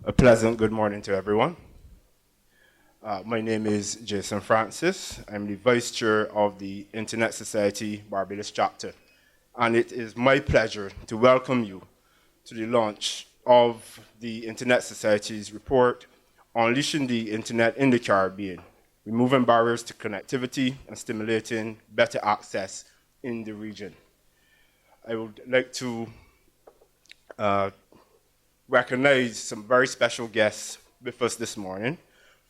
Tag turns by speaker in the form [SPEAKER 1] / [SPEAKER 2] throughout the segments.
[SPEAKER 1] A pleasant good morning to everyone. My name is Jason Francis. I'm the Vice Chair of the Internet Society Barbados Chapter, and it is my pleasure to welcome you to the launch of the Internet Society's report, Unleashing the Internet in the Caribbean, Removing Barriers to Connectivity and Stimulating Better Access in the Region. I would like to recognize some very special guests with us this morning.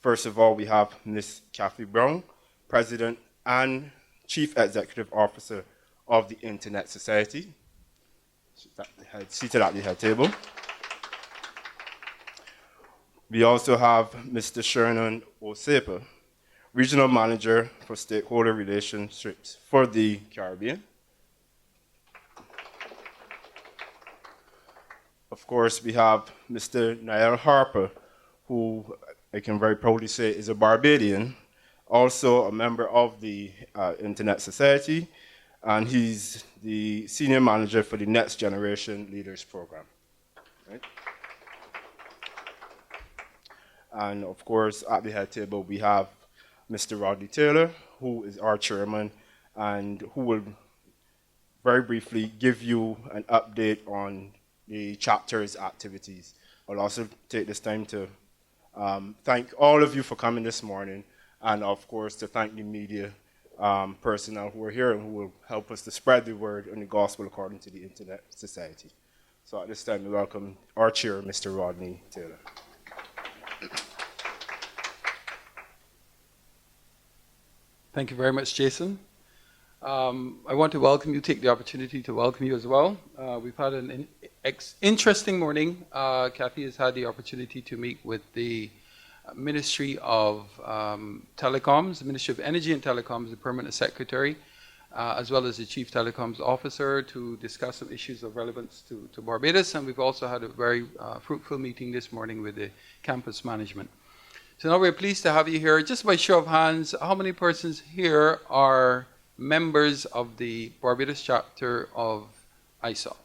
[SPEAKER 1] First of all, we have Ms. Kathy Brown, President and Chief Executive Officer of the Internet Society, seated at the head table. We also have Mr. Shernon Osepa, Regional Manager for Stakeholder Relationships for the Caribbean. Of course, we have Mr. Niall Harper, who I can very proudly say is a Barbadian, also a member of the Internet Society, and he's the Senior Manager for the Next Generation Leaders Program. Right? And of course, at the head table, we have Mr. Rodney Taylor, who is our chairman, and who will very briefly give you an update on the chapter's activities. I'll also take this time to thank all of you for coming this morning, and of course to thank the media personnel who are here and who will help us to spread the word on the gospel according to the Internet Society. So at this time, we welcome our chair, Mr. Rodney Taylor.
[SPEAKER 2] Thank you very much, Jason. I want to welcome you, take the opportunity to welcome you as well. We've had an interesting morning. Kathy has had the opportunity to meet with the Ministry of Telecoms, the Ministry of Energy and Telecoms, the Permanent Secretary, as well as the Chief Telecoms Officer to discuss some issues of relevance to Barbados. And we've also had a very fruitful meeting this morning with the campus management. So now we're pleased to have you here. Just by show of hands, how many persons here are members of the Barbados chapter of ISOC?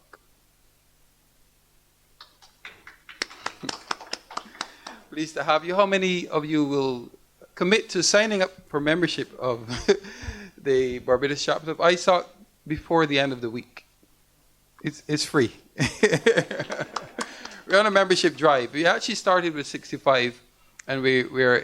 [SPEAKER 2] Pleased to have you. How many of you will commit to signing up for membership of the Barbados chapter of ISOC before the end of the week? It's free. We're on a membership drive. We actually started with 65, and we're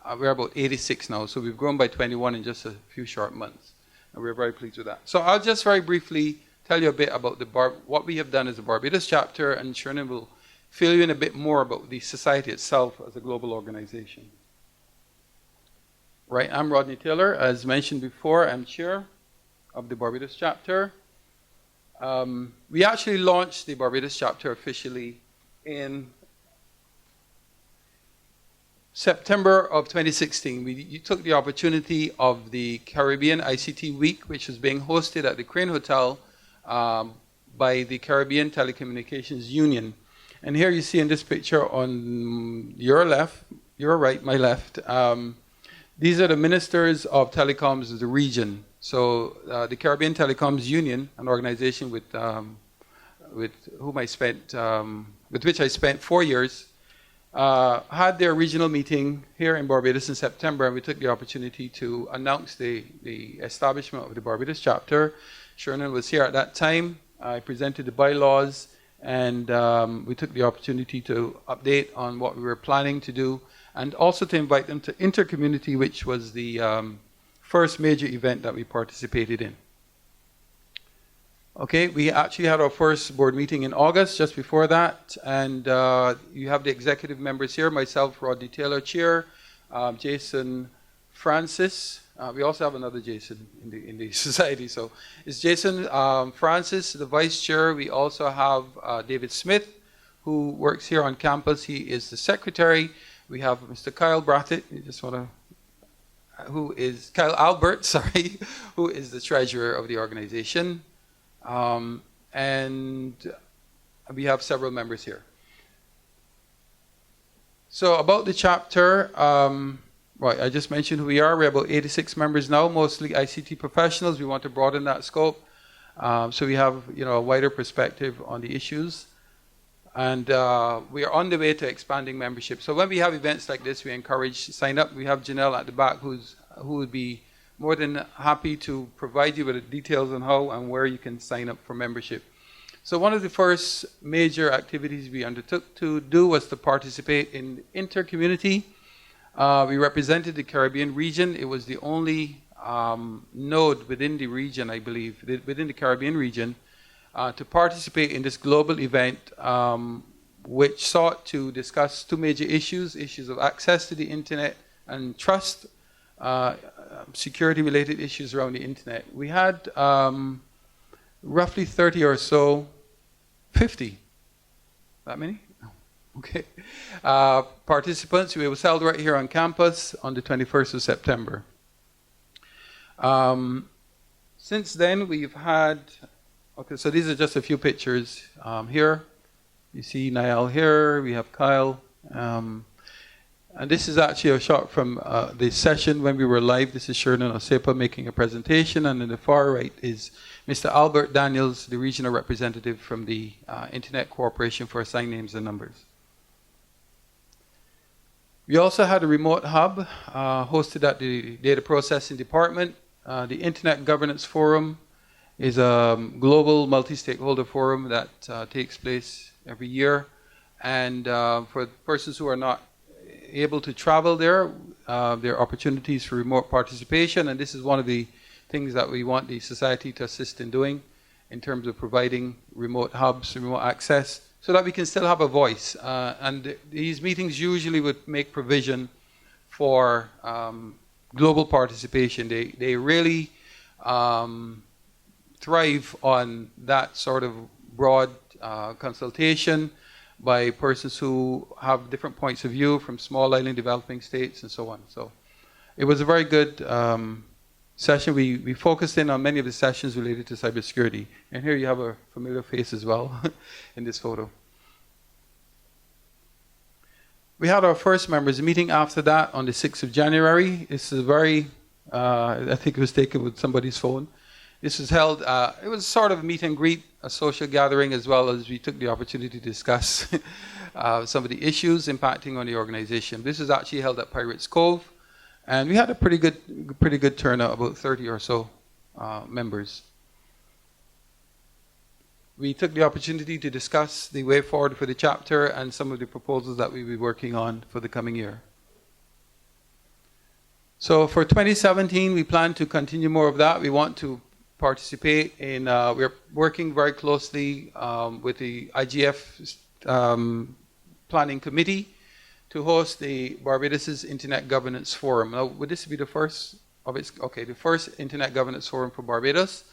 [SPEAKER 2] about 86 now. So we've grown by 21 in just a few short months. And we're very pleased with that. So I'll just very briefly tell you a bit about what we have done as a Barbados chapter, and Shernon will fill you in a bit more about the society itself as a global organization. Right, I'm Rodney Taylor. As mentioned before, I'm chair of the Barbados chapter. We actually launched the Barbados chapter officially in September of 2016, you took the opportunity of the Caribbean ICT Week, which was being hosted at the Crane Hotel by the Caribbean Telecommunications Union. And here you see in this picture on your left, your right, my left, these are the ministers of telecoms of the region. So the Caribbean Telecoms Union, an organization with which I spent 4 years, had their regional meeting here in Barbados in September, and we took the opportunity to announce the establishment of the Barbados chapter. Shernon was here at that time. I presented the bylaws, and we took the opportunity to update on what we were planning to do, and also to invite them to Intercommunity, which was the first major event that we participated in. Okay, we actually had our first board meeting in August, just before that, and you have the executive members here, myself, Rodney Taylor, chair, Jason Francis. We also have another Jason in the society, so it's Jason Francis, the vice chair. We also have David Smith, who works here on campus. He is the secretary. We have Mr. Kyle Brathett, Kyle Albert, sorry, who is the treasurer of the organization. And we have several members here. So about the chapter, right, I just mentioned who we are. We're about 86 members now, mostly ICT professionals. We want to broaden that scope. So we have, a wider perspective on the issues. And we are on the way to expanding membership. So when we have events like this, we encourage sign up. We have Janelle at the back who would be more than happy to provide you with the details on how and where you can sign up for membership. So one of the first major activities we undertook to do was to participate in inter-community. We represented the Caribbean region. It was the only node within the region, I believe, within the Caribbean region, to participate in this global event, which sought to discuss two major issues of access to the internet and trust, security-related issues around the internet. We had roughly 30 or so, 50, that many? Okay. Participants. It was held right here on campus on the 21st of September. Since then, we've had, okay, so these are just a few pictures. Here, you see Niall here, we have Kyle. And this is actually a shot from the session when we were live. This is Shernon Osepa making a presentation, and in the far right is Mr. Albert Daniels, the regional representative from the Internet Corporation for Assigned Names and Numbers. We also had a remote hub hosted at the Data Processing Department. The Internet Governance Forum is a global multi-stakeholder forum that takes place every year. And for persons who are not able to travel there are opportunities for remote participation. And this is one of the things that we want the society to assist in doing in terms of providing remote hubs, remote access, so that we can still have a voice. And these meetings usually would make provision for global participation. They really thrive on that sort of broad consultation by persons who have different points of view from small island developing states and so on. So it was a very good session. We focused in on many of the sessions related to cybersecurity. And here you have a familiar face as well in this photo. We had our first members meeting after that on the 6th of January. This is very, I think it was taken with somebody's phone. This was held, it was sort of a meet and greet, a social gathering, as well as we took the opportunity to discuss some of the issues impacting on the organization. This was actually held at Pirates Cove, and we had a pretty good turnout, about 30 or so members. We took the opportunity to discuss the way forward for the chapter and some of the proposals that we'll be working on for the coming year. So for 2017, we plan to continue more of that. We want to participate in, we're working very closely with the IGF Planning Committee to host the Barbados' Internet Governance Forum. Now, would this be the first of its, okay, the first Internet Governance Forum for Barbados?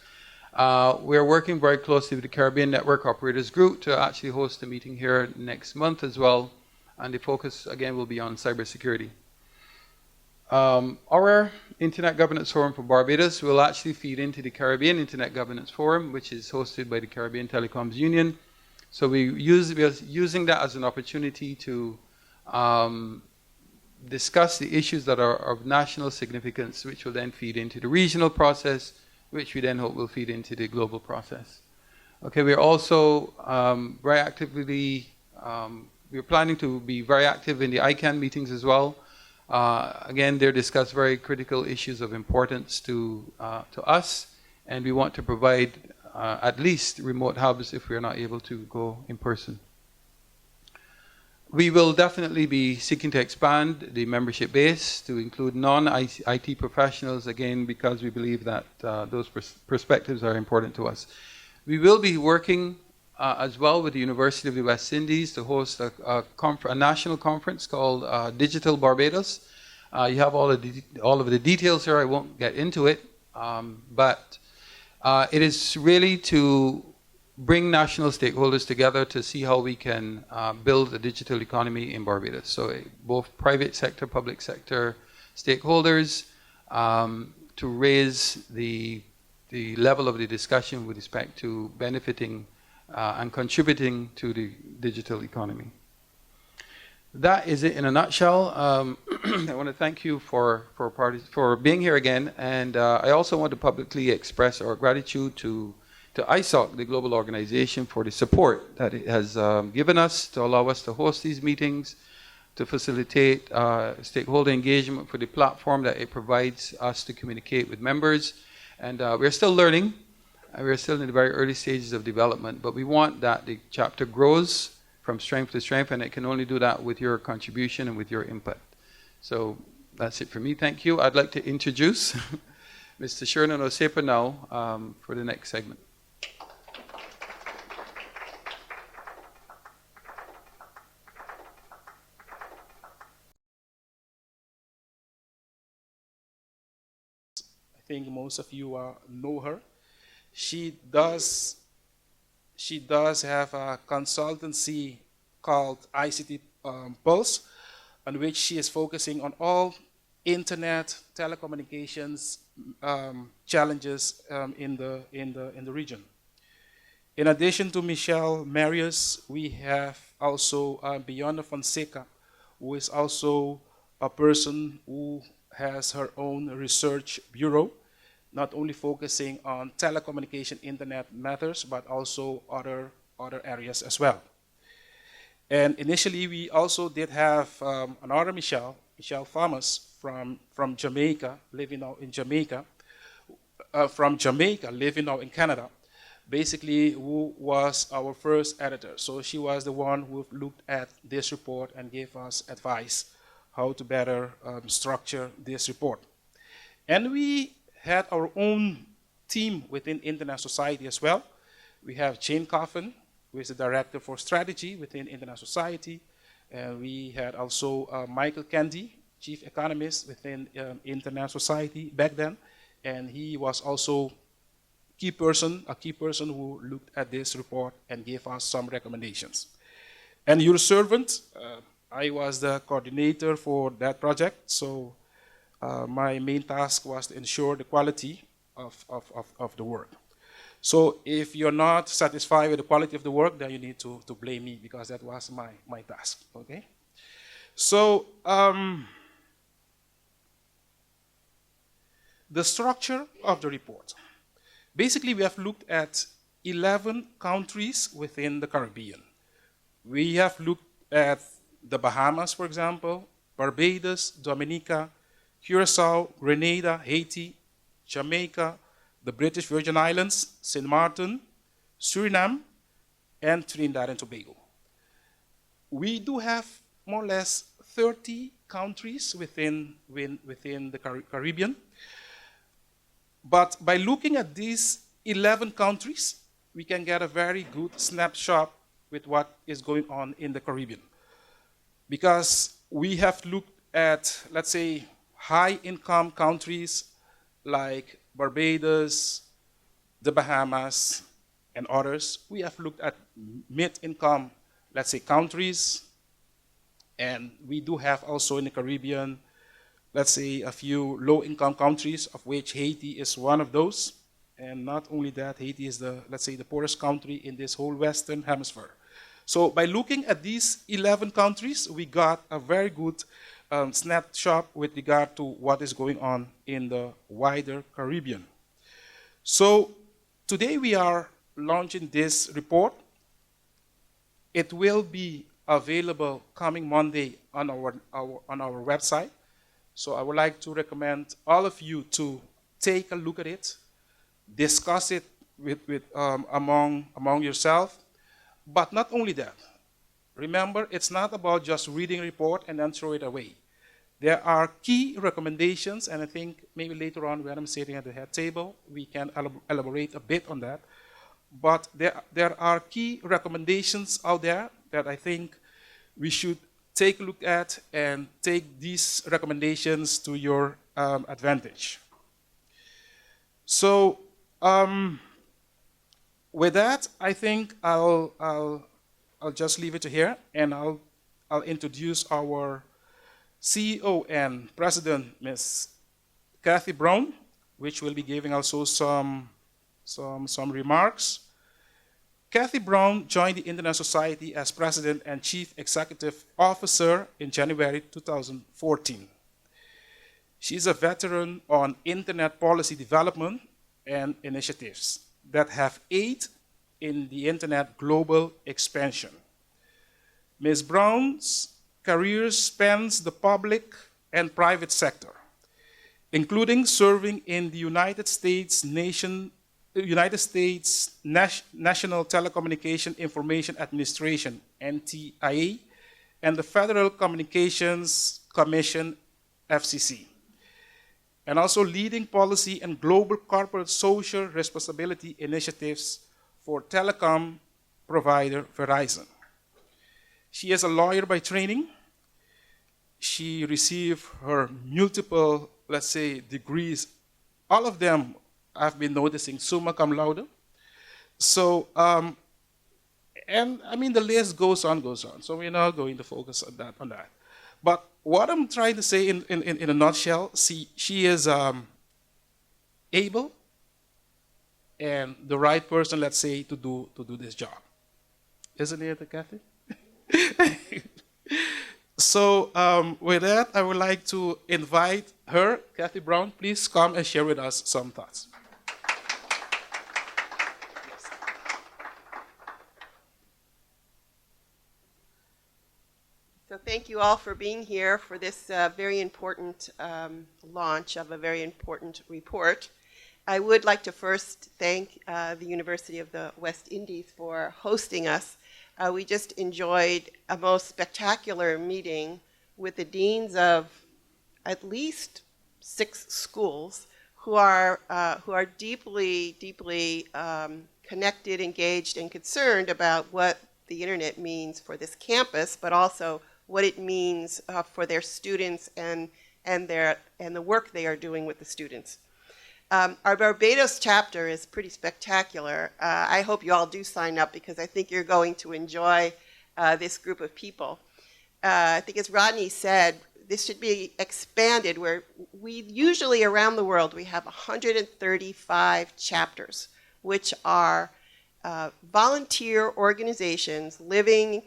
[SPEAKER 2] We're working very closely with the Caribbean Network Operators Group to actually host a meeting here next month as well. And the focus, again, will be on cybersecurity. Our Internet Governance Forum for Barbados will actually feed into the Caribbean Internet Governance Forum, which is hosted by the Caribbean Telecoms Union. So we are using that as an opportunity to discuss the issues that are of national significance, which will then feed into the regional process, which we then hope will feed into the global process. Okay, we're also very actively, we're planning to be very active in the ICANN meetings as well. Again, they discuss very critical issues of importance to us, and we want to provide at least remote hubs if we're not able to go in person. We will definitely be seeking to expand the membership base to include non-IT professionals, again, because we believe that those perspectives are important to us. We will be working as well with the University of the West Indies to host a national conference called Digital Barbados. You have all of the details here. I won't get into it, but it is really to bring national stakeholders together to see how we can build a digital economy in Barbados. So both private sector, public sector stakeholders to raise the level of the discussion with respect to benefiting and contributing to the digital economy. That is it in a nutshell. I want to thank you for being here again, and I also want to publicly express our gratitude to to ISOC, the global organization, for the support that it has given us to allow us to host these meetings, to facilitate stakeholder engagement for the platform that it provides us to communicate with members. And we're still learning. We're still in the very early stages of development, but we want that the chapter grows from strength to strength, and it can only do that with your contribution and with your input. So that's it for me. Thank you. I'd like to introduce Mr. Shernon Osepa now for the next segment.
[SPEAKER 3] I think most of you know her. She does have a consultancy called ICT Pulse, on which she is focusing on all internet telecommunications challenges in the region. In addition to Michelle Marius, we have also Beyond Fonseca, who is also a person who has her own research bureau, not only focusing on telecommunication internet matters, but also other areas as well. And initially, we also did have another Michelle Thomas from Jamaica, living now in Jamaica, living now in Canada, basically who was our first editor. So she was the one who looked at this report and gave us advice how to better structure this report. And we had our own team within Internet Society as well. We have Jane Coffin, who is the Director for Strategy within Internet Society. And we had also Michael Candy, Chief Economist within Internet Society back then. And he was also a key person who looked at this report and gave us some recommendations. And your servant, I was the coordinator for that project. So my main task was to ensure the quality of the work. So if you're not satisfied with the quality of the work, then you need to blame me, because that was my task, okay? So the structure of the report. Basically, we have looked at 11 countries within the Caribbean. We have looked at the Bahamas, for example, Barbados, Dominica, Curacao, Grenada, Haiti, Jamaica, the British Virgin Islands, St. Martin, Suriname, and Trinidad and Tobago. We do have more or less 30 countries within the Caribbean. But by looking at these 11 countries, we can get a very good snapshot with what is going on in the Caribbean. Because we have looked at, let's say, high-income countries like Barbados, the Bahamas, and others. We have looked at mid-income, let's say, countries. And we do have also in the Caribbean, let's say, a few low-income countries, of which Haiti is one of those. And not only that, Haiti is let's say, the poorest country in this whole Western Hemisphere. So by looking at these 11 countries, we got a very good snapshot with regard to what is going on in the wider Caribbean. So today we are launching this report. It will be available coming Monday on our website. So I would like to recommend all of you to take a look at it, discuss it among yourself. But not only that, remember, it's not about just reading a report and then throw it away. There are key recommendations, and I think maybe later on when I'm sitting at the head table, we can elaborate a bit on that. But there are key recommendations out there that I think we should take a look at and take these recommendations to your advantage. So with that, I think I'll just leave it to here, and I'll introduce our CEO and President, Ms. Kathy Brown, which will be giving also some remarks. Kathy Brown joined the Internet Society as President and Chief Executive Officer in January 2014. She is a veteran on Internet policy development and initiatives. that have aided in the internet global expansion. Ms. Brown's career spans the public and private sector, including serving in the United States National Telecommunication Information Administration, NTIA, and the Federal Communications Commission, FCC, and also leading policy and global corporate social responsibility initiatives for telecom provider Verizon. She is a lawyer by training. She received her multiple, let's say, degrees. All of them I've been noticing summa cum laude. So, and I mean, the list goes on. So we're not going to focus on that. But what I'm trying to say in a nutshell, she is able and the right person, let's say, to do this job. Isn't it, Kathy? So with that, I would like to invite her, Kathy Brown, please come and share with us some thoughts.
[SPEAKER 4] So thank you all for being here for this very important launch of a very important report. I would like to first thank the University of the West Indies for hosting us. We just enjoyed a most spectacular meeting with the deans of at least 6 schools who are deeply connected, engaged, and concerned about what the internet means for this campus, but also what it means for their students and the work they are doing with the students. Our Barbados chapter is pretty spectacular. I hope you all do sign up because I think you're going to enjoy this group of people. I think as Rodney said, this should be expanded where we usually around the world we have 135 chapters, which are volunteer organizations living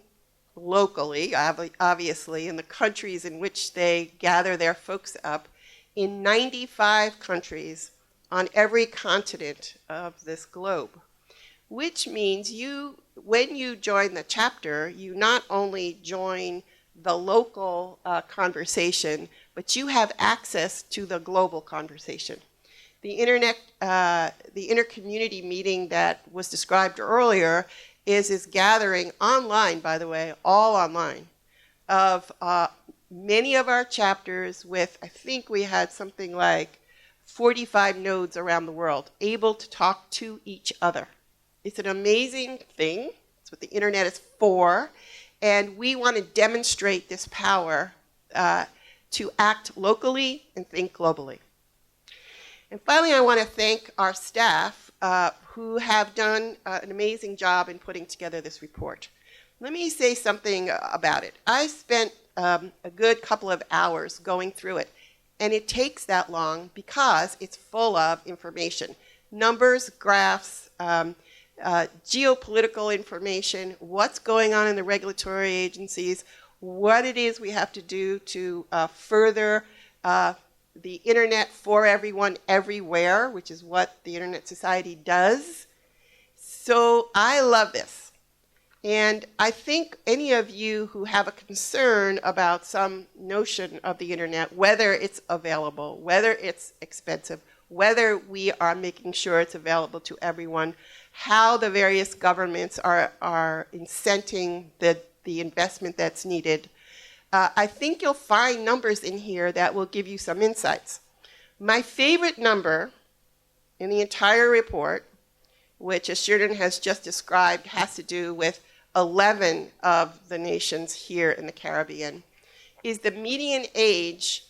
[SPEAKER 4] locally, obviously, in the countries in which they gather their folks up, in 95 countries on every continent of this globe. Which means when you join the chapter, you not only join the local conversation, but you have access to the global conversation. The internet, the inter-community meeting that was described earlier is gathering online, by the way, all online, of many of our chapters with, I think we had something like 45 nodes around the world, able to talk to each other. It's an amazing thing. It's what the internet is for. And we want to demonstrate this power to act locally and think globally. And finally, I want to thank our staff who have done an amazing job in putting together this report. Let me say something about it. I spent a good couple of hours going through it, and it takes that long because it's full of information. Numbers, graphs, geopolitical information, what's going on in the regulatory agencies, what it is we have to do to further the internet for everyone everywhere, which is what the Internet Society does. So I love this. And I think any of you who have a concern about some notion of the internet, whether it's available, whether it's expensive, whether we are making sure it's available to everyone, how the various governments are incenting the investment that's needed, I think you'll find numbers in here that will give you some insights. My favorite number in the entire report, which as Shernon has just described, has to do with 11 of the nations here in the Caribbean, is the median age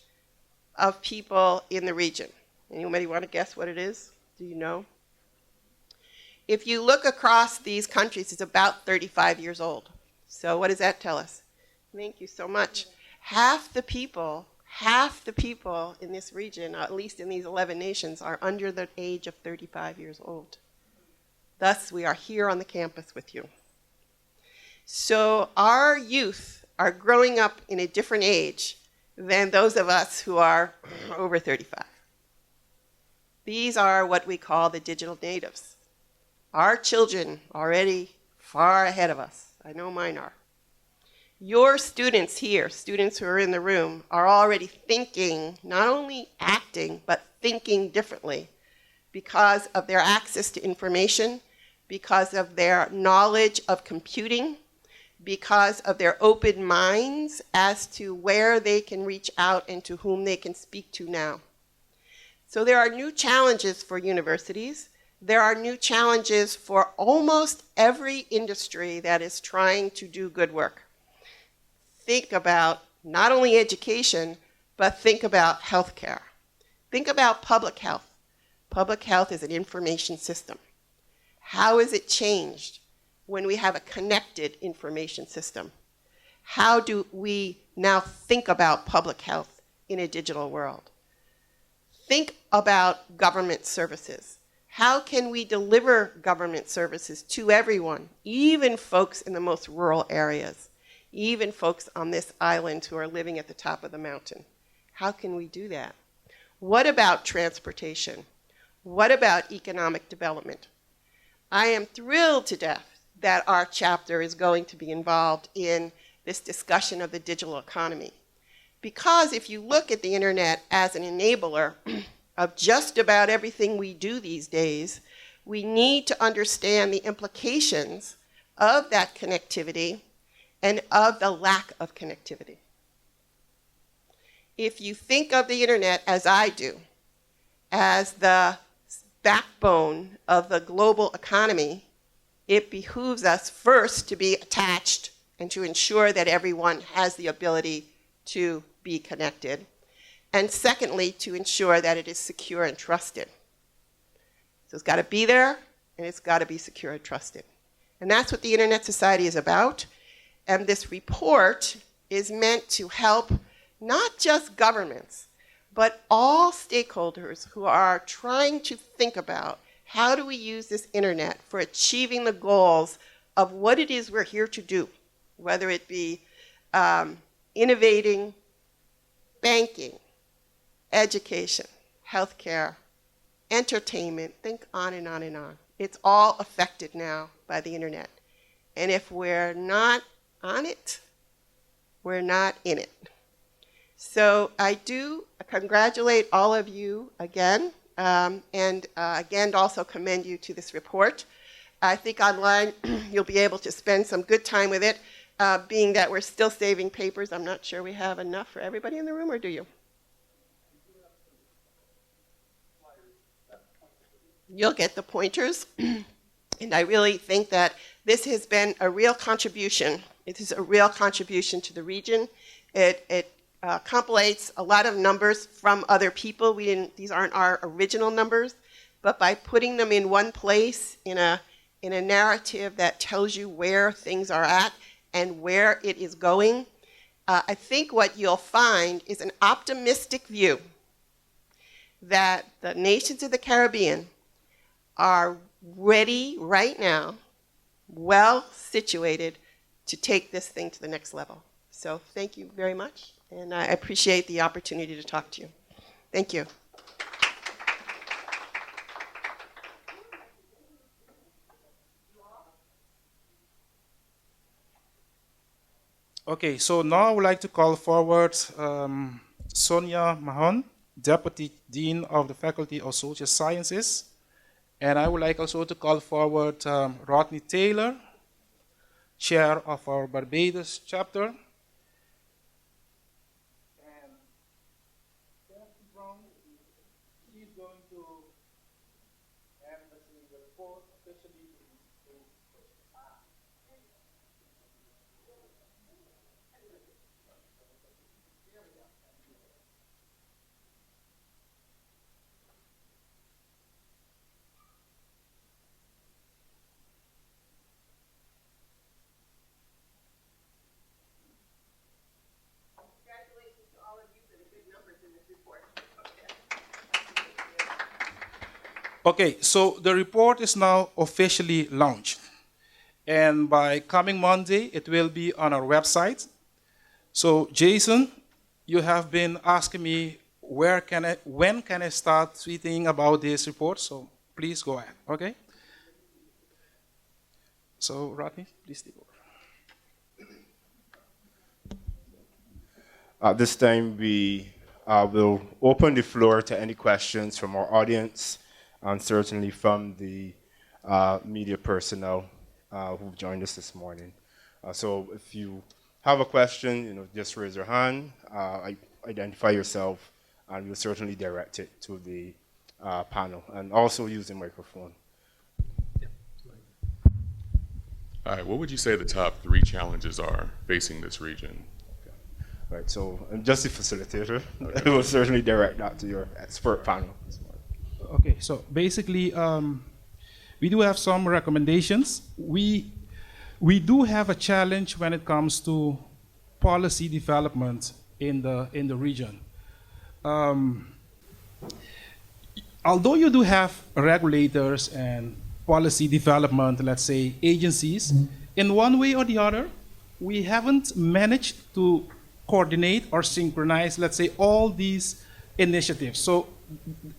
[SPEAKER 4] of people in the region. Anybody want to guess what it is? Do you know? If you look across these countries, it's about 35 years old. So what does that tell us? Thank you so much. Half the people in this region, at least in these 11 nations, are under the age of 35 years old. Thus, we are here on the campus with you. So our youth are growing up in a different age than those of us who are over 35. These are what we call the digital natives. Our children already far ahead of us. I know mine are. Your students here, students who are in the room, are already thinking, not only acting, but thinking differently because of their access to information, because of their knowledge of computing, because of their open minds as to where they can reach out and to whom they can speak to now. So there are new challenges for universities. There are new challenges for almost every industry that is trying to do good work. Think about not only education, but think about healthcare. Think about public health. Public health is an information system. How is it changed when we have a connected information system? How do we now think about public health in a digital world? Think about government services. How can we deliver government services to everyone, even folks in the most rural areas, even folks on this island who are living at the top of the mountain? How can we do that? What about transportation? What about economic development? I am thrilled to death that our chapter is going to be involved in this discussion of the digital economy. Because if you look at the internet as an enabler of just about everything we do these days, we need to understand the implications of that connectivity and of the lack of connectivity. If you think of the internet as I do, as the backbone of the global economy, it behooves us first to be attached and to ensure that everyone has the ability to be connected. And secondly, to ensure that it is secure and trusted. So it's got to be there, and it's got to be secure and trusted. And that's what the Internet Society is about. And this report is meant to help not just governments, but all stakeholders who are trying to think about how do we use this internet for achieving the goals of what it is we're here to do, whether it be innovating, banking, education, healthcare, entertainment, think on and on and on. It's all affected now by the internet. And if we're not on it, we're not in it. So I do congratulate all of you again, and again also commend you to this report. I think online you'll be able to spend some good time with it, being that we're still saving papers. I'm not sure we have enough for everybody in the room, or do you? You'll get the pointers. And I really think that this has been a real contribution. It is a real contribution to the region. It compilates a lot of numbers from other people. These aren't our original numbers, but by putting them in one place in a narrative that tells you where things are at and where it is going, I think what you'll find is an optimistic view that the nations of the Caribbean are ready right now, well situated to take this thing to the next level. So thank you very much, and I appreciate the opportunity to talk to you. Thank you.
[SPEAKER 3] Okay, so now I would like to call forward Sonia Mahon, Deputy Dean of the Faculty of Social Sciences. And I would like also to call forward Rodney Taylor, Chair of our Barbados chapter. And Kathy Brown, she's going to embassy the report officially to Okay, so the report is now officially launched. And by coming Monday, it will be on our website. So Jason, you have been asking me when can I start tweeting about this report? So please go ahead, okay? So, Rodney, please take over.
[SPEAKER 1] At this time, we will open the floor to any questions from our audience and certainly from the media personnel who've joined us this morning. So if you have a question, just raise your hand, identify yourself, and we'll certainly direct it to the panel, and also use the microphone.
[SPEAKER 5] All right, what would you say the top 3 challenges are facing this region?
[SPEAKER 1] Right, so I'm just the facilitator. I will certainly direct that to your expert panel.
[SPEAKER 6] Okay, so basically, we do have some recommendations. We do have a challenge when it comes to policy development in the region. Although you do have regulators and policy development, let's say agencies, in one way or the other, we haven't managed to coordinate or synchronize, let's say, all these initiatives. So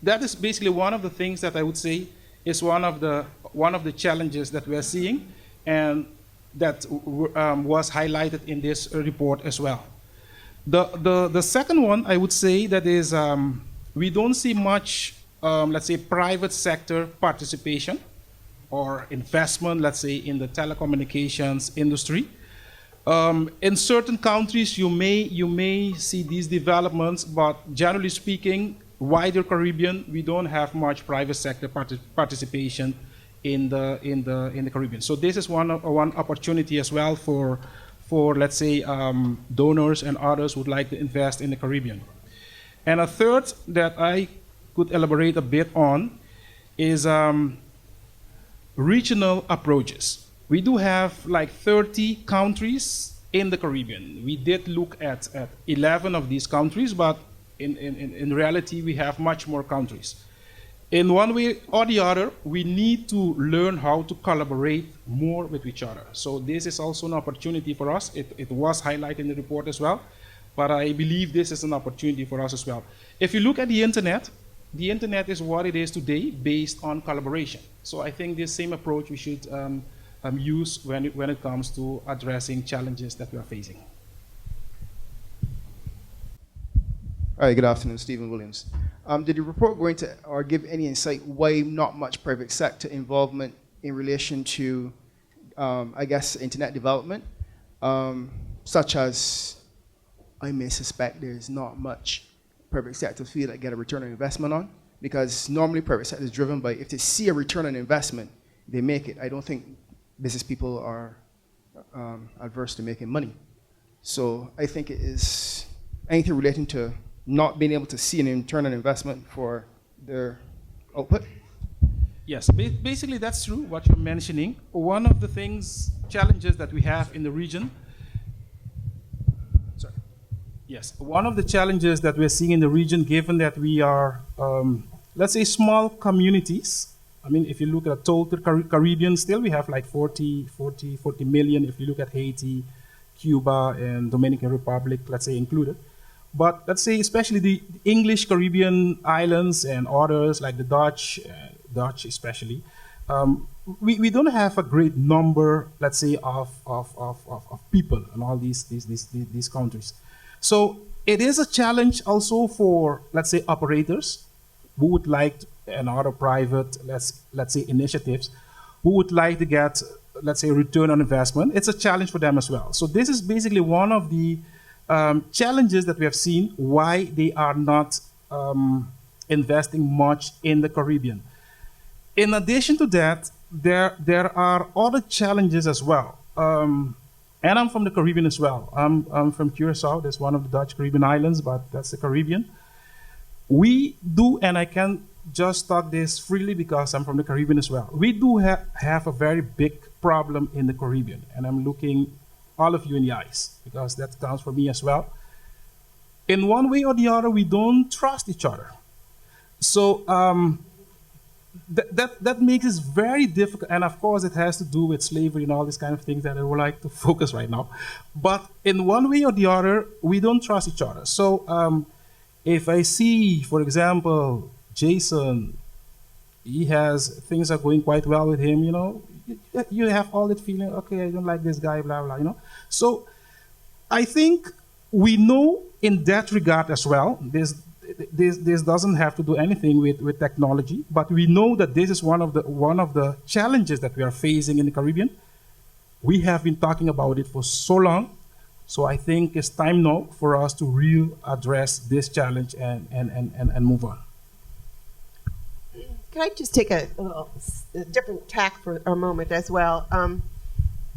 [SPEAKER 6] that is basically one of the things that I would say is one of the challenges that we are seeing, and that was highlighted in this report as well. The second one I would say that is we don't see much, let's say, private sector participation or investment, let's say, in the telecommunications industry. In certain countries, you may see these developments, but generally speaking, wider Caribbean, we don't have much private sector participation in the Caribbean. So this is one opportunity as well for let's say donors and others who would like to invest in the Caribbean. And a third that I could elaborate a bit on is regional approaches. We do have like 30 countries in the Caribbean. We did look at 11 of these countries, but in reality, we have much more countries. In one way or the other, we need to learn how to collaborate more with each other. So this is also an opportunity for us. It was highlighted in the report as well, but I believe this is an opportunity for us as well. If you look at the internet is what it is today based on collaboration. So I think this same approach we should use when it comes to addressing challenges that we are facing.
[SPEAKER 7] All right, good afternoon, Stephen Williams. Did the report go into or give any insight why not much private sector involvement in relation to, I guess, internet development, such as I may suspect there's not much private sector field that get a return on investment on? Because normally private sector is driven by if they see a return on investment, they make it. I don't think business people are adverse to making money. So I think it is anything relating to not being able to see an return on investment for their output?
[SPEAKER 6] Yes, basically that's true, what you're mentioning. One of the challenges that we have in the region, one of the challenges that we're seeing in the region, given that we are, let's say, small communities. I mean, if you look at total Caribbean, still we have like 40 million. If you look at Haiti, Cuba, and Dominican Republic, let's say, included. But let's say, especially the English Caribbean islands and others, like the Dutch especially, we don't have a great number, let's say, of people in all these countries. So it is a challenge also for, let's say, operators who would like to, and other private, let's say, initiatives who would like to get, let's say, return on investment. It's a challenge for them as well. So this is basically one of the challenges that we have seen why they are not investing much in the Caribbean. In addition to that, there are other challenges as well. And I'm from the Caribbean as well. I'm from Curacao. That's one of the Dutch Caribbean islands, but that's the Caribbean. We do, and I can just talk this freely because I'm from the Caribbean as well. We do have a very big problem in the Caribbean, and I'm looking all of you in the eyes, because that counts for me as well. In one way or the other, we don't trust each other. So that makes it very difficult, and of course it has to do with slavery and all these kind of things that I would like to focus right now. But in one way or the other, we don't trust each other. So if I see, for example, Jason, things are going quite well with him, you have all that feeling, okay, I don't like this guy, blah, blah, you know. So I think we know in that regard as well, this doesn't have to do anything with technology, but we know that this is one of the challenges that we are facing in the Caribbean. We have been talking about it for so long, so I think it's time now for us to really address this challenge and move on.
[SPEAKER 4] Can I just take a different tack for a moment as well?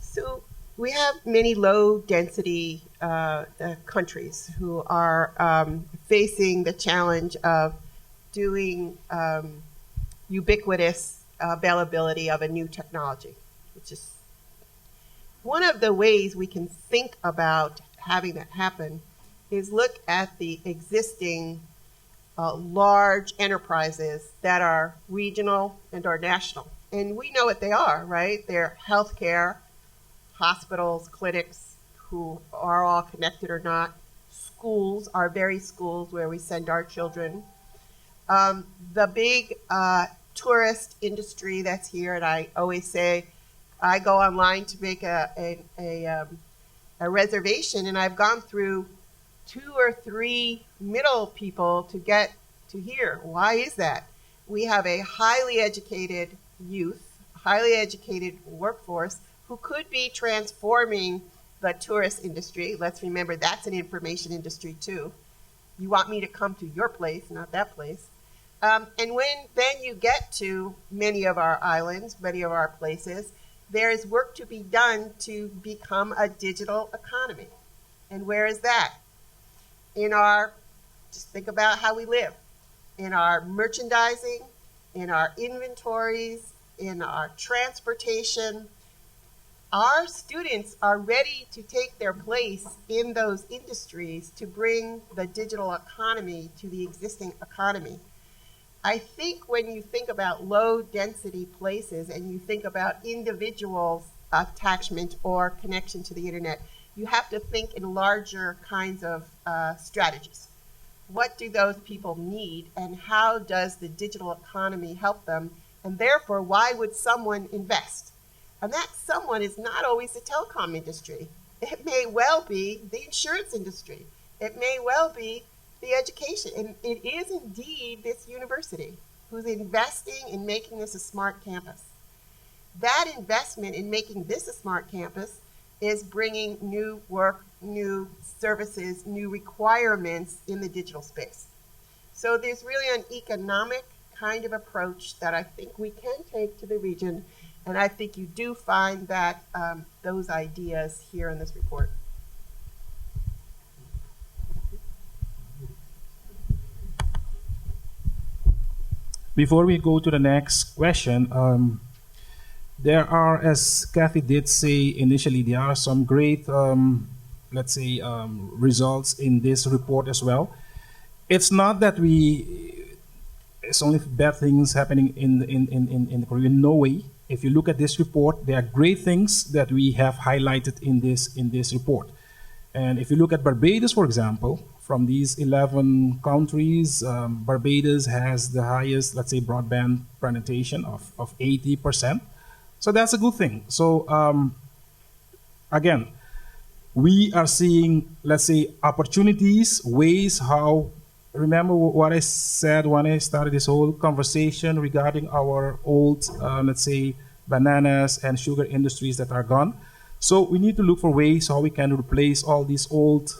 [SPEAKER 4] So we have many low-density countries who are facing the challenge of doing ubiquitous availability of a new technology, which is one of the ways we can think about having that happen is look at the existing large enterprises that are regional and are national. And we know what they are, right? They're healthcare, hospitals, clinics, who are all connected or not, schools, our very schools where we send our children. The big tourist industry that's here, and I always say, I go online to make a reservation, and I've gone through 2 or 3 middle people to get to here. Why is that? We have a highly educated youth, highly educated workforce who could be transforming the tourist industry. Let's remember that's an information industry too. You want me to come to your place, not that place. And when then you get to many of our islands, many of our places, there is work to be done to become a digital economy. And where is that? In our, just think about how we live, in our merchandising, in our inventories, in our transportation. Our students are ready to take their place in those industries to bring the digital economy to the existing economy. I think when you think about low density places and you think about individuals' attachment or connection to the internet, you have to think in larger kinds of strategies. What do those people need, and how does the digital economy help them? And therefore, why would someone invest? And that someone is not always the telecom industry. It may well be the insurance industry. It may well be the education. And it is indeed this university who's investing in making this a smart campus. That investment in making this a smart campus is bringing new work, new services, new requirements in the digital space. So there's really an economic kind of approach that I think we can take to the region, and I think you do find that those ideas here in this report.
[SPEAKER 6] Before we go to the next question, there are, as Kathy did say initially, there are some great, let's say, results in this report as well. It's not that it's only bad things happening in the Caribbean. No way. If you look at this report, there are great things that we have highlighted in this report. And if you look at Barbados, for example, from these 11 countries, Barbados has the highest, let's say, broadband penetration of 80%. So that's a good thing. So again, we are seeing, let's say, opportunities, ways how, remember what I said when I started this whole conversation regarding our old, let's say, bananas and sugar industries that are gone. So we need to look for ways how we can replace all these old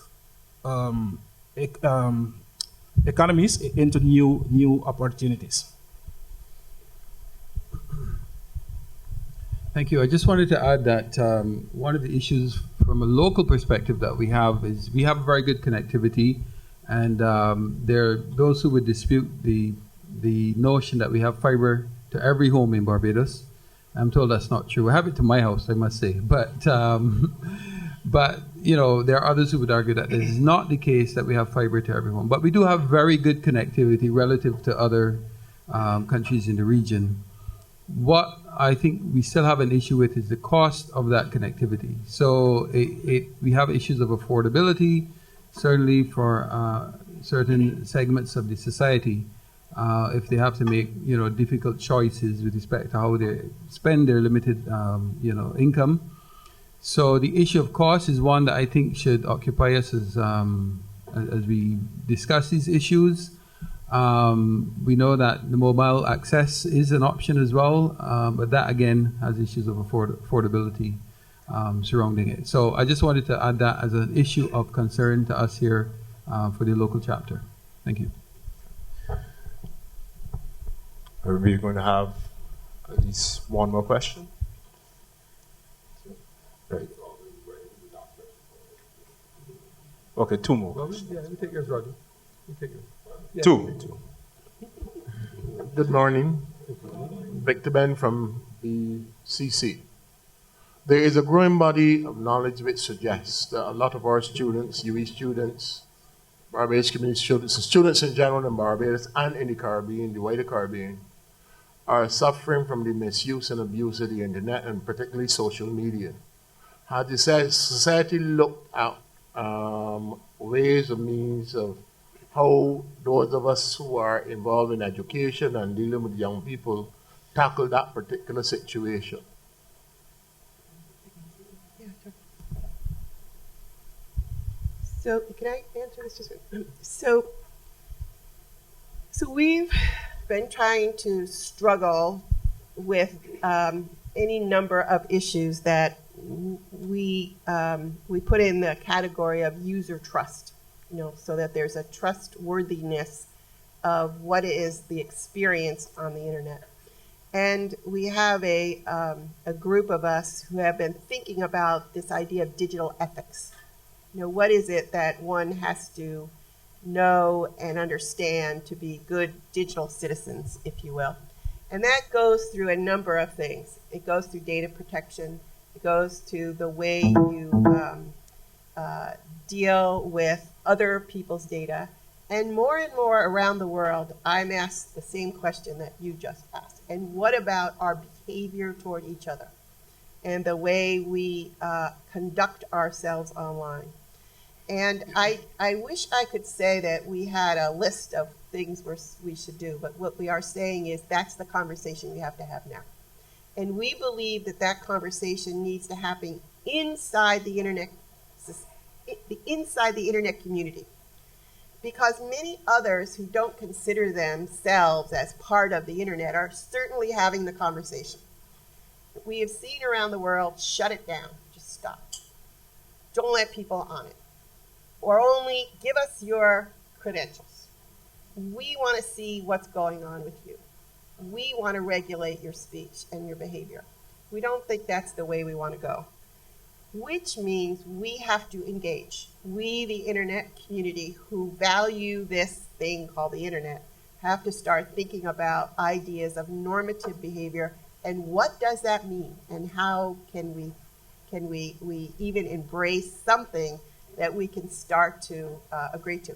[SPEAKER 6] economies into new opportunities.
[SPEAKER 2] Thank you. I just wanted to add that one of the issues from a local perspective that we have is we have very good connectivity, and there are those who would dispute the notion that we have fiber to every home in Barbados. I'm told that's not true. I have it to my house, I must say, but you know, there are others who would argue that this is not the case, that we have fiber to every home. But we do have very good connectivity relative to other countries in the region. What I think we still have an issue with is the cost of that connectivity. So we have issues of affordability, certainly for certain segments of the society. if they have to make, difficult choices with respect to how they spend their limited, income. So the issue of cost is one that I think should occupy us as we discuss these issues. We know that the mobile access is an option as well, but that again has issues of affordability surrounding it. So I just wanted to add that as an issue of concern to us here for the local chapter. Thank you.
[SPEAKER 8] Are we going to have at least one more question? Right. Okay, two more.
[SPEAKER 2] Well, we take yours, Rodney. We take yours. Yeah.
[SPEAKER 8] Two.
[SPEAKER 9] Good morning. Victor Ben from the CC. There is a growing body of knowledge which suggests that a lot of our students, UE students, Barbados community students, and students in general in Barbados and in the Caribbean, the wider Caribbean, are suffering from the misuse and abuse of the internet and particularly social media. Has the society looked at ways or means of how those of us who are involved in education and dealing with young people tackle that particular situation?
[SPEAKER 4] So can I answer this just? So we've been trying to struggle with any number of issues that we put in the category of user trust, so that there's a trustworthiness of what is the experience on the internet. And we have a group of us who have been thinking about this idea of digital ethics. What is it that one has to know and understand to be good digital citizens, if you will? And that goes through a number of things. It goes through data protection. It goes to the way you deal with other people's data. And more around the world, I'm asked the same question that you just asked. And what about our behavior toward each other and the way we conduct ourselves online? And I wish I could say that we had a list of things we should do, but what we are saying is that's the conversation we have to have now. And we believe that conversation needs to happen inside the internet community. Because many others who don't consider themselves as part of the internet are certainly having the conversation. We have seen around the world, shut it down, just stop. Don't let people on it. Or only give us your credentials. We want to see what's going on with you. We want to regulate your speech and your behavior. We don't think that's the way we want to go. Which means we have to engage. We, the internet community who value this thing called the internet, have to start thinking about ideas of normative behavior and what does that mean and how can we even embrace something that we can start to agree to.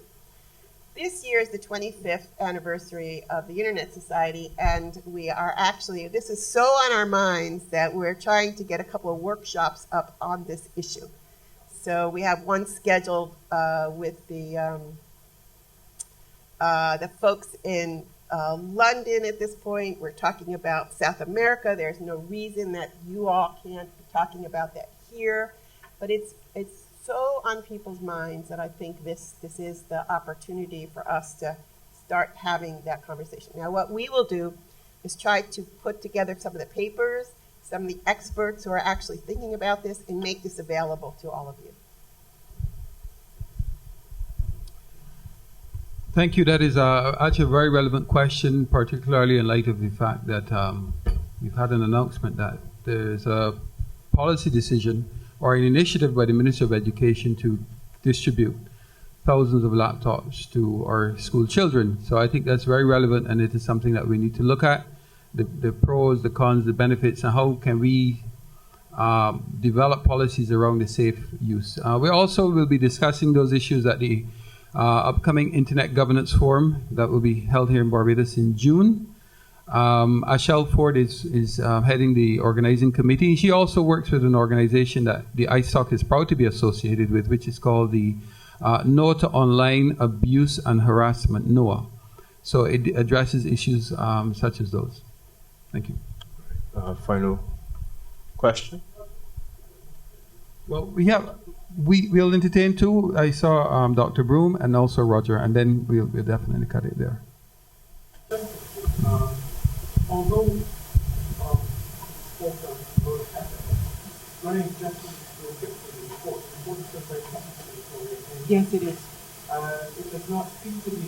[SPEAKER 4] This year is the 25th anniversary of the Internet Society, and we are actually, this is so on our minds that we're trying to get a couple of workshops up on this issue. So we have one scheduled with the folks in London at this point. We're talking about South America. There's no reason that you all can't be talking about that here, but it's so on people's minds that I think this is the opportunity for us to start having that conversation. Now, what we will do is try to put together some of the papers, some of the experts who are actually thinking about this, and make this available to all of you.
[SPEAKER 2] Thank you. That is actually a very relevant question, particularly in light of the fact that we've had an announcement that there's a policy decision or an initiative by the Ministry of Education to distribute thousands of laptops to our school children. So I think that's very relevant, and it is something that we need to look at, the pros, the cons, the benefits, and how can we develop policies around the safe use. We also will be discussing those issues at the upcoming Internet Governance Forum that will be held here in Barbados in June. Ashel Ford is heading the organizing committee. She also works with an organization that the ISOC is proud to be associated with, which is called the No to Online Abuse and Harassment, NOAA. So it addresses issues such as those. Thank you.
[SPEAKER 8] Final question?
[SPEAKER 2] Well, we'll entertain two. I saw Dr. Broom and also Roger, and then we'll definitely cut it there.
[SPEAKER 10] Although spoke of motor ethics, running just to get to the report is very technical. Yes, it is. It does not speak to the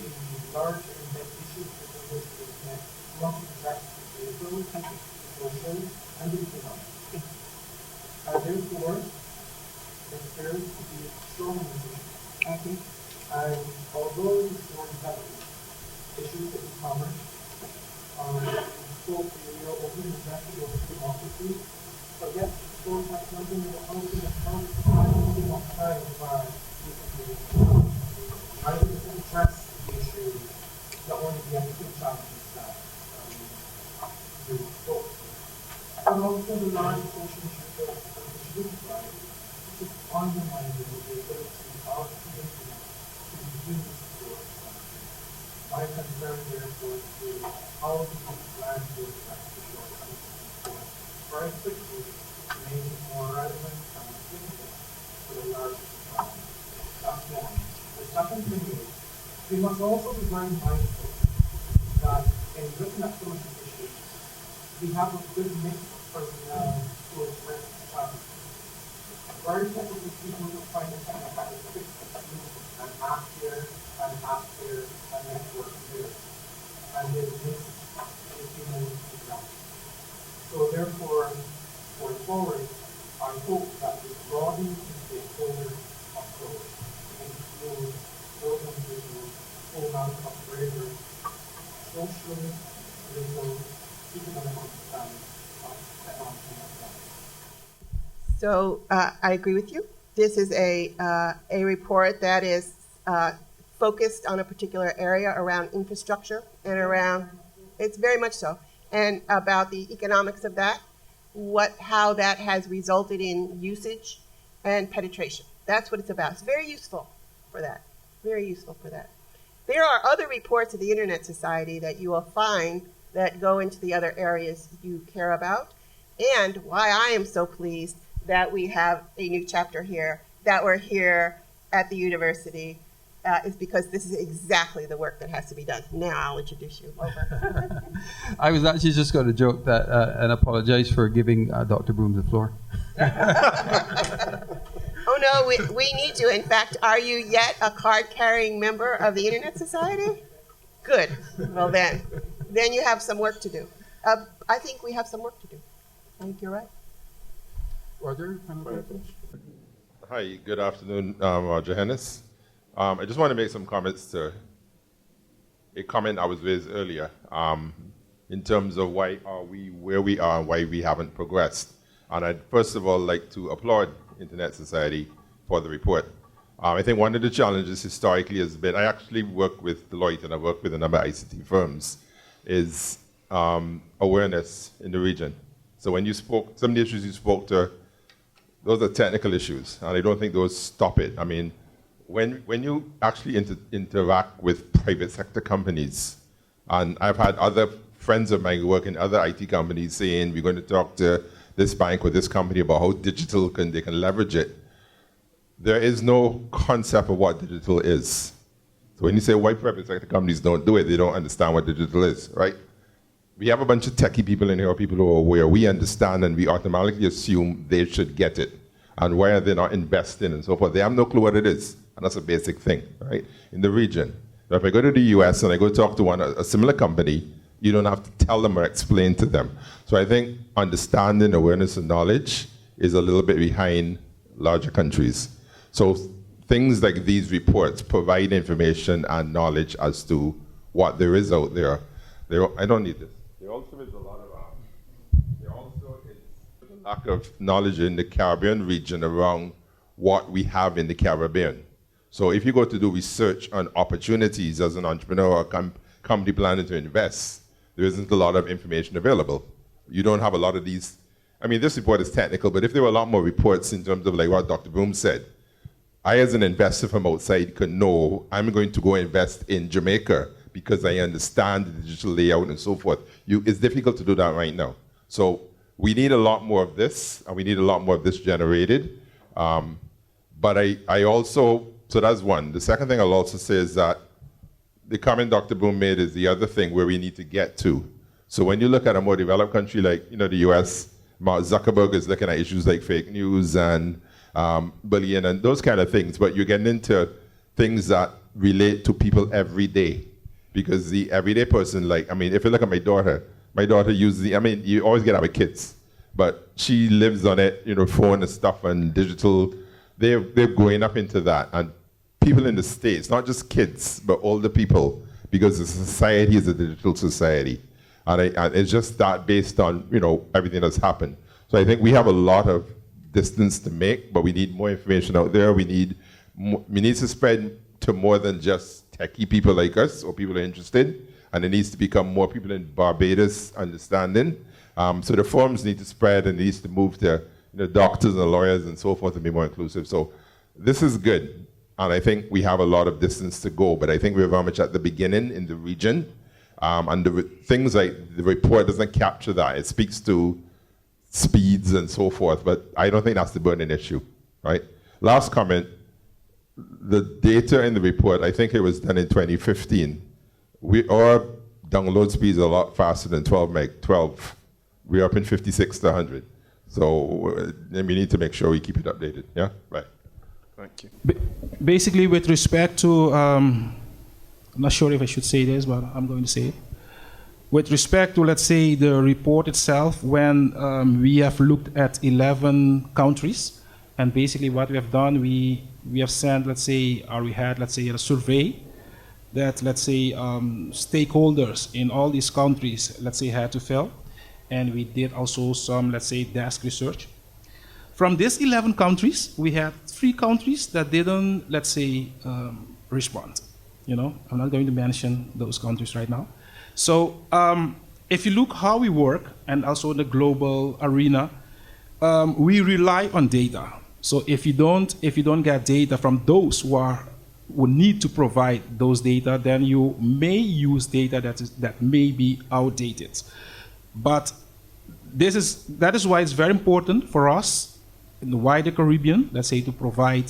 [SPEAKER 10] large internet issues that are listed in the internet, multi-transaction, social, and economic. Therefore, it appears to be strong in and although it's more intelligent, issues of e-commerce, spoke we are open exactly over democracy, but yet the story has something about how we can account for outside of our community. How do we address the issues, not only the ethical challenges that you spoke to, but also the large social issues that we provide, which is undermining the ability of the internet to be used for my concern, therefore, is how do we plan to address the shortcomings very quickly to make it more relevant and applicable for the larger society. That's one. The second thing is, we must also be very mindful that in looking at some of these issues, we have a good mix of personnel who address the challenge. Very technical people who find it technical to fix an app here, an app here, a network here, and they miss the human interaction. So therefore, going forward, I hope that we broaden the stakeholder approach to include those individuals who have a greater social, legal, economic understanding of technology and technology.
[SPEAKER 4] So I agree with you. This is a report that is focused on a particular area around infrastructure and around, it's very much so, and about the economics of that, how that has resulted in usage and penetration. That's what it's about. It's very useful for that. Very useful for that. There are other reports of the Internet Society that you will find that go into the other areas you care about, and why I am so pleased that we have a new chapter here, that we're here at the university, is because this is exactly the work that has to be done. Now I'll introduce you. Over.
[SPEAKER 2] I was actually just going to joke that and apologize for giving Dr. Broom the floor.
[SPEAKER 4] Oh no, we need you. In fact, are you yet a card-carrying member of the Internet Society? Good. Well then you have some work to do. I think we have some work to do. I think you're right.
[SPEAKER 2] Roger?
[SPEAKER 11] Hi, good afternoon, Roger Hennis. I just want to make some comments to a comment I was raised earlier in terms of why are we where we are and why we haven't progressed. And I'd first of all like to applaud Internet Society for the report. I think one of the challenges historically has been, I actually work with Deloitte and I work with a number of ICT firms, is awareness in the region. So when you spoke, some of the issues you spoke to, those are technical issues, and I don't think those stop it. I mean, when you actually interact with private sector companies, and I've had other friends of mine who work in other IT companies saying, we're going to talk to this bank or this company about how digital they can leverage it. There is no concept of what digital is. So when you say why private sector companies don't do it, they don't understand what digital is, right? We have a bunch of techie people in here, people who are aware. We understand and we automatically assume they should get it. And why are they not investing and so forth? They have no clue what it is. And that's a basic thing, right? In the region. Now, if I go to the US and I go talk to a similar company, you don't have to tell them or explain to them. So I think understanding, awareness, and knowledge is a little bit behind larger countries. So things like these reports provide information and knowledge as to what there is out there. I don't need this. There also is a lot of lack of knowledge in the Caribbean region around what we have in the Caribbean. So if you go to do research on opportunities as an entrepreneur or company planning to invest, there isn't a lot of information available. You don't have a lot of these. I mean, this report is technical, but if there were a lot more reports in terms of like what Dr. Broom said, I as an investor from outside could know I'm going to go invest in Jamaica because I understand the digital layout and so forth. It's difficult to do that right now. So we need a lot more of this, and we need a lot more of this generated. But I also, so that's one. The second thing I'll also say is that the comment Dr. Boom made is the other thing where we need to get to. So when you look at a more developed country like the US, Mark Zuckerberg is looking at issues like fake news and bullying and those kind of things, but you're getting into things that relate to people every day. Because the everyday person, if you look at my daughter uses you always get out with kids, but she lives on it, phone and stuff and digital. They're growing up into that. And people in the States, not just kids, but older people, because the society is a digital society. And it's just that based on, everything that's happened. So I think we have a lot of distance to make, but we need more information out there. We need to spread to more than just techie people like us or people who are interested. And there needs to become more people in Barbados understanding. So the forums need to spread and it needs to move to doctors and lawyers and so forth and be more inclusive. So this is good. And I think we have a lot of distance to go, but I think we're very much at the beginning in the region. And things like the report doesn't capture that. It speaks to speeds and so forth, but I don't think that's the burning issue, right? Last comment, the data in the report, I think it was done in 2015. Our download speeds are a lot faster than 12 meg, 12. We're up in 56 to 100. So then we need to make sure we keep it updated, yeah? Right.
[SPEAKER 1] Thank you.
[SPEAKER 6] Basically, with respect to, I'm not sure if I should say this, but I'm going to say it. With respect to, let's say, the report itself, when we have looked at 11 countries, and basically what we have done, we have sent, let's say, or we had, let's say, a survey that, let's say, stakeholders in all these countries, let's say, had to fill. And we did also some, let's say, desk research. From these 11 countries, we had 3 countries that didn't, let's say, respond. I'm not going to mention those countries right now. So if you look how we work, and also in the global arena, we rely on data. So if you don't get data from those who need to provide those data, then you may use data that may be outdated. But that is why it's very important for us in the wider Caribbean, let's say, to provide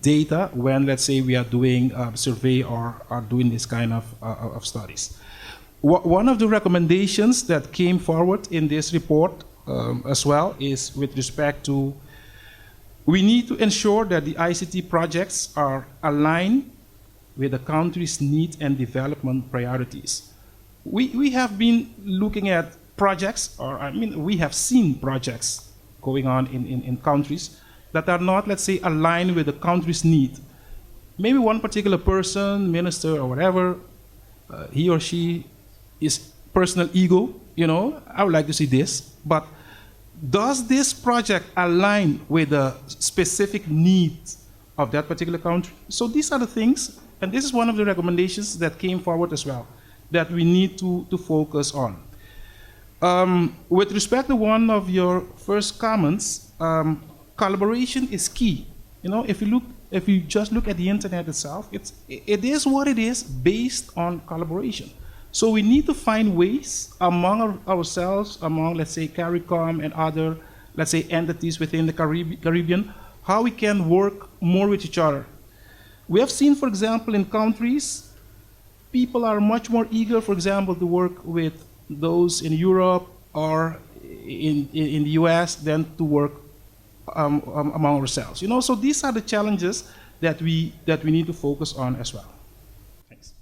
[SPEAKER 6] data when, let's say, we are doing a survey or are doing this kind of studies. One of the recommendations that came forward in this report as well is with respect to we need to ensure that the ICT projects are aligned with the country's needs and development priorities. We have been looking at projects, we have seen projects going on in countries that are not, let's say, aligned with the country's need. Maybe one particular person, minister or whatever, he or she is personal ego, I would like to see this, but does this project align with the specific needs of that particular country? So these are the things, and this is one of the recommendations that came forward as well, that we need to focus on. With respect to one of your first comments, collaboration is key. If you just look at the internet itself, it is what it is based on collaboration. So we need to find ways among ourselves, among, let's say, CARICOM and other, let's say, entities within the Caribbean, how we can work more with each other. We have seen, for example, in countries, people are much more eager, for example, to work with those in Europe or in the US than to work among ourselves. So these are the challenges that we need to focus on as well. Thanks.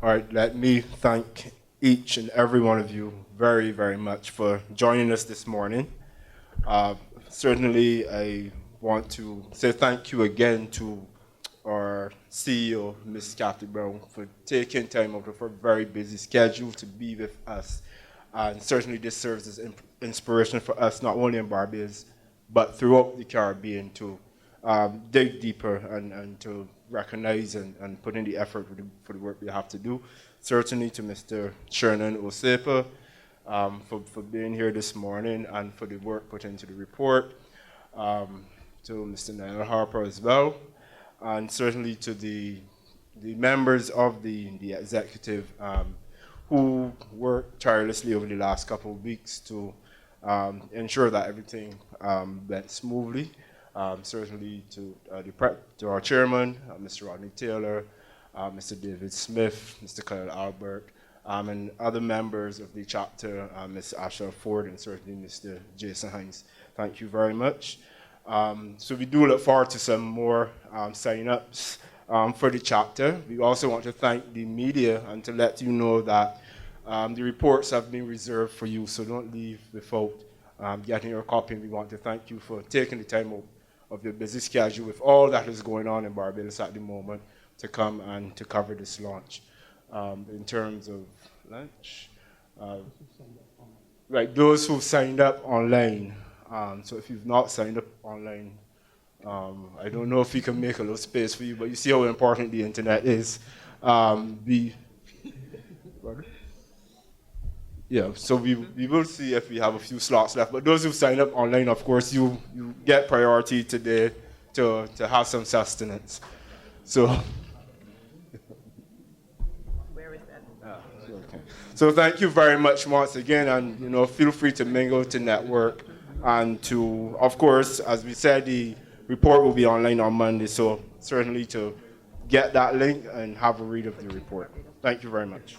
[SPEAKER 1] All right, let me thank each and every one of you very, very much for joining us this morning. Certainly, I want to say thank you again to our CEO, Ms. Kathy Brown, for taking time out of her very busy schedule to be with us. And certainly this serves as inspiration for us, not only in Barbados, but throughout the Caribbean to dig deeper and to recognize and put in the effort for the work we have to do. Certainly to Mr. Shernon Osepa for being here this morning and for the work put into the report. To Mr. Niall Harper as well. And certainly to the the members of the executive who worked tirelessly over the last couple of weeks to ensure that everything went smoothly. Certainly to our chairman, Mr. Rodney Taylor, Mr. David Smith, Mr. Kyle Albert, and other members of the chapter, Ms. Asha Ford, and certainly Mr. Jason Hines. Thank you very much. So we do look forward to some more sign-ups for the chapter. We also want to thank the media and to let you know that the reports have been reserved for you, so don't leave without getting your copy. And we want to thank you for taking the time out of your busy schedule with all that is going on in Barbados at the moment to come and to cover this launch. In terms of lunch, right, those who signed up online. So if you've not signed up online, I don't know if we can make a little space for you, but you see how important the internet is. Yeah, so we will see if we have a few slots left. But those who sign up online, of course, you get priority today to have some sustenance. So.
[SPEAKER 4] Where is that?
[SPEAKER 1] Okay. So thank you very much once again, and feel free to mingle, to network, and to, of course, as we said, the report will be online on Monday. So certainly to get that link and have a read of the report. Thank you very much.